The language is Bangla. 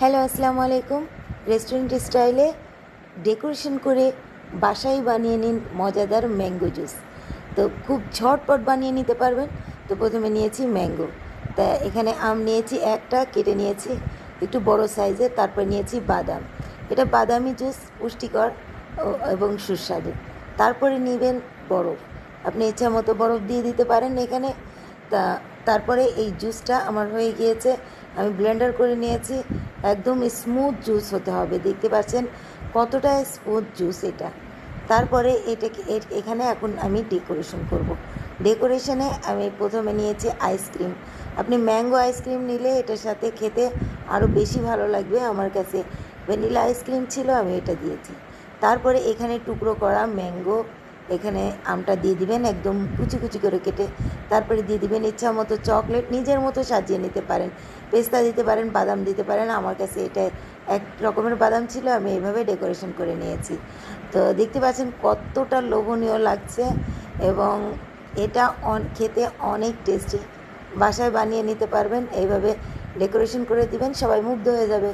হ্যালো, আসসালামু আলাইকুম। রেস্টুরেন্ট স্টাইলে ডেকোরেশন করে বাসায় বানিয়ে নিন মজাদার ম্যাঙ্গো জুস। তো খুব ঝটপট বানিয়ে নিতে পারবেন। তো প্রথমে নিয়েছি ম্যাঙ্গো, তা এখানে আম নিয়েছি একটা, কেটে নিয়েছি একটু বড় সাইজের। তারপর নিয়েছি বাদাম, এটা বাদামি জুস, পুষ্টিকর এবং সুস্বাদু। তারপরে নেবেন বরফ, আপনি ইচ্ছা মতো বরফ দিয়ে দিতে পারেন এখানে। তা তারপরে এই জুসটা আমার হয়ে গিয়েছে, আমি ব্লেন্ডার করে নিয়েছি। একদম স্মুথ জুস হতে হবে, দেখতে পাচ্ছেন কতটা স্মুথ জুস এটা। তারপরে এটাকে এখানে এখন আমি ডেকোরেশন করব। ডেকোরেশনে আমি প্রথমে নিয়েছি আইসক্রিম। আপনি ম্যাঙ্গো আইসক্রিম নিলে এটার সাথে খেতে আরও বেশি ভালো লাগবে। আমার কাছে ভ্যানিলা আইসক্রিম ছিল, আমি এটা দিয়েছি। তারপরে এখানে টুকরো করা ম্যাঙ্গো, এখানে আমটা দিয়ে দিবেন একদম কুচি কুচি করে কেটে। তারপরে দিয়ে দিবেন ইচ্ছা মতো চকলেট, নিজের মতো সাজিয়ে নিতে পারেন, পেস্তা দিতে পারেন, বাদাম দিতে পারেন। আমার কাছে এটা এক রকমের বাদাম ছিল, আমি এইভাবে ডেকোরেশন করে নিয়েছি। তো দেখতে পাচ্ছেন কতটা লোভনীয় লাগছে এবং এটা খেতে অনেক টেস্টি। বাসায় বানিয়ে নিতে পারবেন, এইভাবে ডেকোরেশন করে দিবেন, সবাই মুগ্ধ হয়ে যাবে।